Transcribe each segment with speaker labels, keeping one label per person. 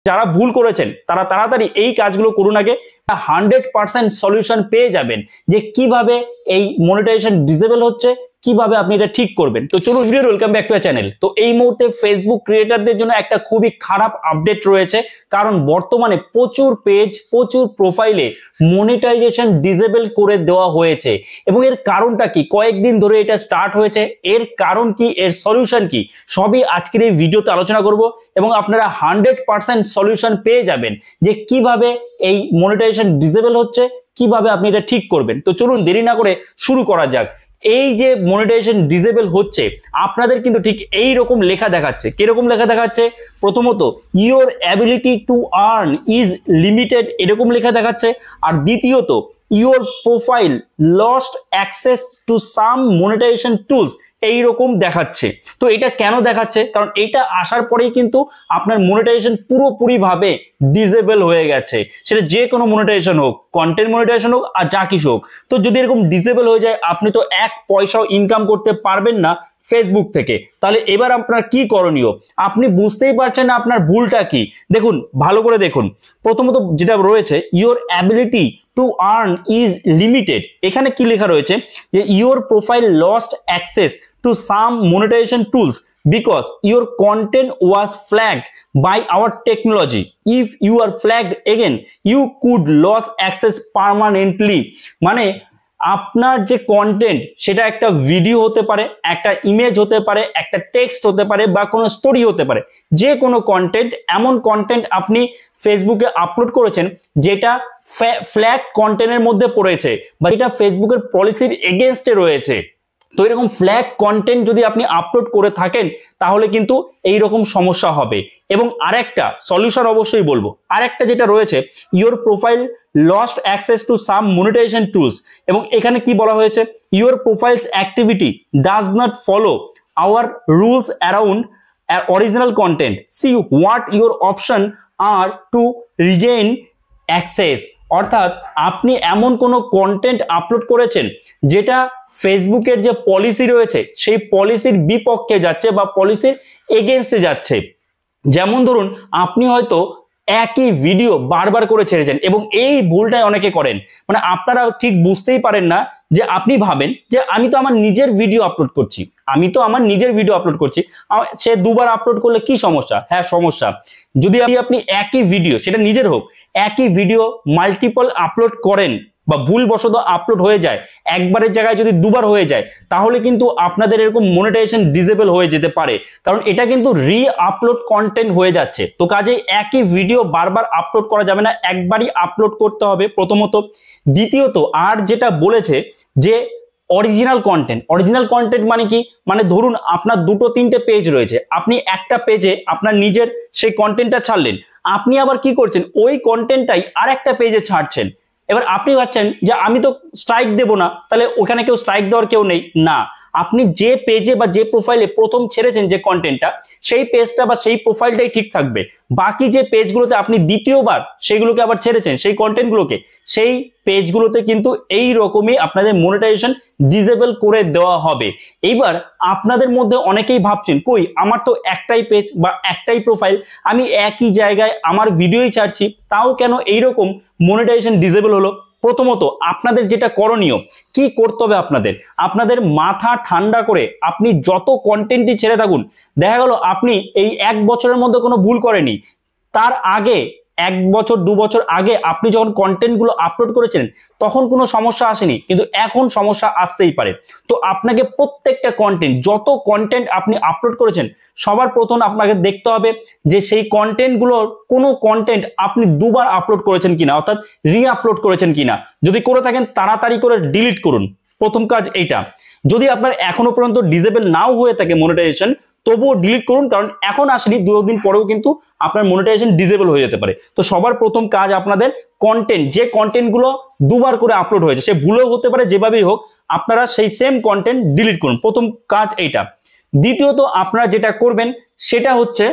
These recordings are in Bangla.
Speaker 1: যারা ভুল করেছেন তারা তাড়াতাড়ি এই কাজগুলো করুন আগে। 100% সলিউশন পেয়ে যাবেন যে কিভাবে এই মনিটাইজেশন ডিসেবল হচ্ছে, কিভাবে আপনি এটা ঠিক করবেন। তো চলুন video, welcome back to our channel. তো এই মুহূর্তে ফেসবুক ক্রিয়েটরদের জন্য একটা খুবই খারাপ আপডেট রয়েছে, কারণ বর্তমানে প্রচুর পেজ, প্রচুর প্রোফাইলে মনিটাইজেশন ডিসেবল করে দেওয়া হয়েছে। এবং এর কারণটা কি, কয়েকদিন ধরে এটা স্টার্ট হয়েছে, এর কারণ কি, এর সলিউশন কি, সবই আজকের এই ভিডিওতে আলোচনা করব। এবং আপনারা 100% সলিউশন পেয়ে যাবেন যে কিভাবে এই মনিটাইজেশন ডিসেবল হচ্ছে, কিভাবে আপনি এটা ঠিক করবেন। তো চলুন দেরি না করে শুরু করা যাক। এই যে মনিটাইজেশন ডিসেবল হচ্ছে, আপনাদের কিন্তু ঠিক এই রকম লেখা দেখাচ্ছে। কিরকম লেখা দেখাচ্ছে? প্রথমত your ability to earn is limited, এরকম লেখা দেখাচ্ছে। আর দ্বিতীয়ত your profile lost access to some monetisation tools, এইরকম দেখাচ্ছে। তো এটা কেন দেখাচ্ছে? কারণ এটা আসার পরেই কিন্তু আপনার মনিটাইজেশন পুরোপুরি ভাবে ডিসেবল হয়ে গেছে। সেটা যে কোনো মনিটাইজেশন হোক, কন্টেন্ট মনিটাইজেশন হোক আর যা কিছু হোক। তো যদি এরকম ডিসেবল হয়ে যায়, আপনি তো এক পয়সাও ইনকাম করতে পারবেন না ফেসবুক থেকে। তাহলে এবার আপনার কি করণীয়? আপনি বুঝতেই পারছেন না আপনার ভুলটা কি। দেখুন, ভালো করে দেখুন। প্রথমত যেটা রয়েছে, your ability to earn is limited, এখানে কি লেখা রয়েছে যে your profile lost access to some monetization tools because your content was flagged by our technology. If you are flagged again, you could lose access permanently. মানে আপনার যে কন্টেন্ট, সেটা একটা ভিডিও হতে পারে, একটা ইমেজ হতে পারে, একটা টেক্সট হতে পারে, বা কোনো স্টোরি হতে পারে। যে কোনো কন্টেন্ট, এমন কন্টেন্ট আপনি ফেসবুকে আপলোড করেছেন যেটা ফ্ল্যাগ কন্টেন্টের মধ্যে পড়েছে, বা যেটা ফেসবুকের পলিসির এগেইনস্টে রয়েছে। তো এরকম ফ্ল্যাগ কন্টেন্ট যদি আপনি আপলোড করে থাকেন, তাহলে কিন্তু এই রকম সমস্যা হবে। এবং আরেকটা সলিউশন অবশ্যই বলবো, আরেকটা যেটা রয়েছে, your profile lost access to some monetisation tools. এবং এখানে কি বলা হয়েছে, your profile's activity does not follow our rules around original content, see what your option are to regain access. অর্থাৎ আপনি এমন কোনো কন্টেন্ট আপলোড করেছেন যেটা ফেসবুকের যে পলিসি রয়েছে সেই পলিসির বিপক্ষে যাচ্ছে বা পলিসির এগেইনস্টে যাচ্ছে। যেমন ধরুন, আপনি হয়তো একই ভিডিও বারবার করে ছেড়েছেন, এবং এই ভুলটাই অনেকে করেন। মানে আপনারা ঠিক বুঝতেই পারেন না যে আপনি ভাবেন যে আমি তো আমার নিজের ভিডিও আপলোড করছি, সে দুবার আপলোড করলে কি সমস্যা? হ্যাঁ, সমস্যা। যদি আপনি একই ভিডিও, সেটা নিজের হোক, একই ভিডিও মাল্টিপল আপলোড করেন বা ভুলবশত আপলোড হয়ে যায়, একবারের জায়গায় যদি দুবার হয়ে যায়, তাহলে কিন্তু আপনাদের এরকম মনিটাইজেশন ডিসেবল হয়ে যেতে পারে। কারণ এটা কিন্তু রি আপলোড কন্টেন্ট হয়ে যাচ্ছে। তো কাজেই একই ভিডিও বারবার আপলোড করা যাবে না, একবারই আপলোড করতে হবে প্রথমত। দ্বিতীয়ত, আর যেটা বলেছে যে অরিজিনাল কন্টেন্ট মানে কি? মানে ধরুন আপনার দুটো তিনটে পেজ রয়েছে, আপনি একটা পেজে আপনার নিজের সেই কন্টেন্টটা ছাড়লেন, আপনি আবার কি করছেন, ওই কন্টেন্টটাই আর একটা পেজে ছাড়ছেন। এবার আপনি ভাবছেন যে আমি তো স্ট্রাইক দেব না, তাহলে ওখানে কেউ স্ট্রাইক দেওয়ার কেউ নেই না। আপনি যে পেজে বা যে প্রোফাইলে প্রথম ছেড়েছেন যে কন্টেন্টটা, সেই পেজটা বা সেই প্রোফাইলটাই ঠিক থাকবে। বাকি যে পেজগুলোতে আপনি দ্বিতীয়বার সেগুলোকে আবার ছেড়েছেন, সেই কন্টেন্টগুলোকে, সেই পেজগুলোতে কিন্তু এই রকমই আপনাদের মনিটাইজেশন ডিসেবল করে দেওয়া হবে। এইবার আপনাদের মধ্যে অনেকেই ভাবছেন, কই আমার তো একটাই পেজ বা একটাই প্রোফাইল, আমি একই জায়গায় আমার ভিডিওই ছাড়ছি, তাও কেন এইরকম মনিটাইজেশন ডিসেবল হলো? প্রথমত আপনাদের যেটা করণীয়, কি করতে হবে, আপনাদের মাথা ঠান্ডা করে আপনি যত কন্টেন্টই ছেড়ে থাকুন, দেখা গেল আপনি এই 1 বছরের মধ্যে কোনো ভুল করেনি, তার আগে 1 বছর 2 বছর আগে আপনি যখন কন্টেন্ট গুলো আপলোড করেছিলেন তখন কোনো সমস্যা আসেনি, কিন্তু এখন সমস্যা আসতেই পারে। তো আপনাকে প্রত্যেকটা কন্টেন্ট, যত কন্টেন্ট আপনি আপলোড করেছেন, সবার প্রথম আপনাকে দেখতে হবে যে সেই কন্টেন্ট গুলোর কোনো কন্টেন্ট আপনি দুবার আপলোড করেছেন কিনা, অর্থাৎ রি আপলোড করেছেন কিনা। যদি করে থাকেন, তাড়াতাড়ি করে ডিলিট করুন। প্রথম কাজ এইটা। যদি আপনার এখনো পর্যন্ত ডিসেবল নাও হয়ে থাকে মনিটাইজেশন, তবুও ডিলিট করুন, কারণ এখন আসেনি, 2 দিন পরেও কিন্তু আপনার মনিটাইজেশন ডিসেবল হয়ে যেতে পারে। তো সবার প্রথম কাজ আপনাদের কন্টেন্ট, যে কন্টেন্টগুলো দুবার করে আপলোড হয়েছে, সে ভুলও হতে পারে, যেভাবেই হোক, আপনারা সেই সেম কন্টেন্ট ডিলিট করুন। প্রথম কাজ এইটা। দ্বিতীয়ত আপনারা যেটা করবেন সেটা হচ্ছে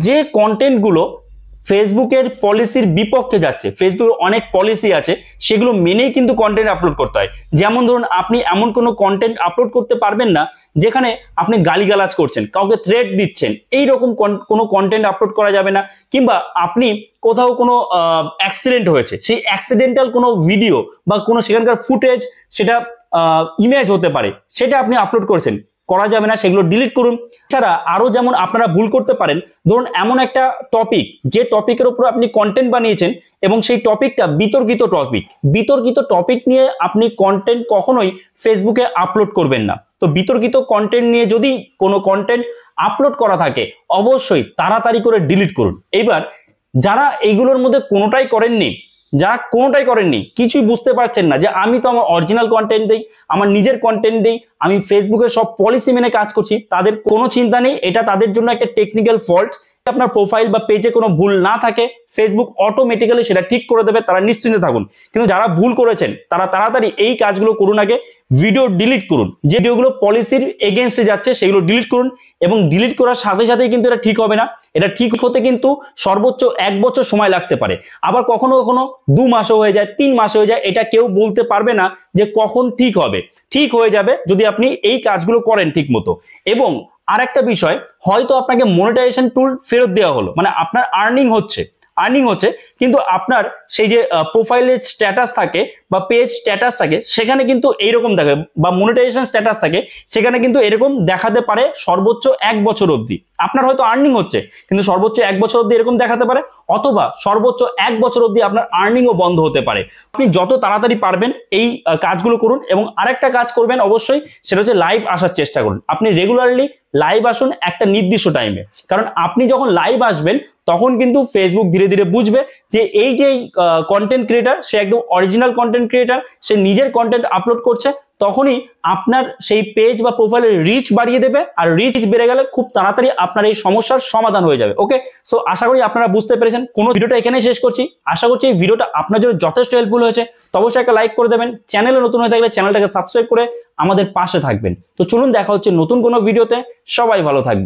Speaker 1: যে কন্টেন্টগুলো ফেসবুকের পলিসির বিপক্ষে যাচ্ছে। ফেসবুকের অনেক পলিসি আছে, সেগুলো মেনেই কিন্তু কন্টেন্ট আপলোড করতে হয়। যেমন ধরুন, আপনি এমন কোনো কন্টেন্ট আপলোড করতে পারবেন না যেখানে আপনি গালিগালাজ করছেন, কাউকে থ্রেট দিচ্ছেন, এইরকম কোনো কন্টেন্ট আপলোড করা যাবে না। কিংবা আপনি কোথাও কোনো অ্যাক্সিডেন্ট হয়েছে, সেই অ্যাক্সিডেন্টাল কোনো ভিডিও বা কোনো সেখানকার ফুটেজ, সেটা ইমেজ হতে পারে, সেটা আপনি আপলোড করেছেন, করা যাবে না, সেগুলো ডিলিট করুন। এছাড়া আরো যেমন আপনারা ভুল করতে পারেন, ধরুন এমন একটা টপিক, যে টপিকের উপর আপনি কন্টেন্ট বানিয়েছেন এবং সেই টপিকটা বিতর্কিত টপিক নিয়ে আপনি কন্টেন্ট কখনোই ফেসবুকে আপলোড করবেন না। তো বিতর্কিত কন্টেন্ট নিয়ে যদি কোনো কন্টেন্ট আপলোড করা থাকে, অবশ্যই তাড়াতাড়ি করে ডিলিট করুন। এবার যারা এইগুলোর মধ্যে কোনোটাই করেননি, কিছুই বুঝতে পারছেন না যে আমি তো আমার অরিজিনাল কন্টেন্ট দেই, আমার নিজের কন্টেন্ট দেই, আমি ফেসবুকের সব পলিসি মেনে কাজ করছি, তাদের কোনো চিন্তা নেই, এটা তাদের জন্য একটা টেকনিক্যাল ফল্ট। আপনার প্রোফাইল বা পেজে কোনো ভুল না থাকে, ফেসবুক অটোমেটিক্যালি সেটা ঠিক করে দেবে, তারা নিশ্চিন্তে থাকুন। কিন্তু যারা ভুল করেছেন তারা তাড়াতাড়ি এই কাজগুলো করুন। আগে ভিডিও ডিলিট করুন, যে ভিডিওগুলো পলিসির এগেইনস্টে যাচ্ছে সেগুলো ডিলিট করুন। এবং ডিলিট করার সাথে সাথেই কিন্তু এটা ঠিক হবে না, এটা ঠিক হতে কিন্তু সর্বোচ্চ 1 বছর সময় লাগতে পারে, আবার কখনো কখনো 2 মাসও হয়ে যায়, 3 মাসে হয়ে যায়। এটা কেউ বলতে পারবে না যে কখন ঠিক হবে। ঠিক হয়ে যাবে যদি আপনি এই কাজগুলো করেন ঠিক মতো। এবং আরেকটা বিষয়, হয়তো আপনাকে মনিটাইজেশন টুল ফেরত দেওয়া হলো, মানে আপনার আর্নিং হচ্ছে, কিন্তু আপনার সেই যে প্রোফাইলের স্ট্যাটাস থাকে বা পেজ স্ট্যাটাস থাকে, সেখানে কিন্তু এইরকম দেখে, বা মনিটাইজেশন স্ট্যাটাস থাকে, সেখানে কিন্তু এরকম দেখাতে পারে সর্বোচ্চ 1 বছর অবধি। আপনার হয়তো আর্নিং হচ্ছে, কিন্তু সর্বোচ্চ 1 বছর অবধি এরকম দেখাতে পারে, অথবা সর্বোচ্চ 1 বছর অবধি আপনার আর্নিংও বন্ধ হতে পারে। আপনি যত তাড়াতাড়ি পারবেন এই কাজগুলো করুন। এবং আরেকটা কাজ করবেন অবশ্যই, সেটা হচ্ছে লাইভ আসার চেষ্টা করুন। আপনি রেগুলারলি লাইভ আসুন একটা নির্দিষ্ট টাইমে, কারণ আপনি যখন লাইভ আসবেন তখন কিন্তু ফেসবুক ধীরে ধীরে বুঝবে যে এই যে কন্টেন্ট ক্রিয়েটার, সে একদম অরিজিনাল কন্টেন্ট ক্রিয়েটার, সে নিজের কন্টেন্ট আপলোড করছে। তখনই আপনার সেই পেজ বা প্রোফাইলের রিচ বাড়িয়ে দেবে, আর রিচ বেড়ে গেলে খুব তাড়াতাড়ি আপনার এই সমস্যার সমাধান হয়ে যাবে। ওকে, সো আশা করি আপনারা বুঝতে পেরেছেন। কোনো ভিডিওটা এখানেই শেষ করছি। আশা করছি এই ভিডিওটা আপনার জন্য যথেষ্ট হেল্পফুল হয়েছে। তো অবশ্যই একটা লাইক করে দেবেন, চ্যানেলে নতুন হয়ে থাকলে চ্যানেলটাকে সাবস্ক্রাইব করে আমাদের পাশে থাকবেন। তো চলুন, দেখা হচ্ছে নতুন কোনো ভিডিওতে। সবাই ভালো থাকবেন।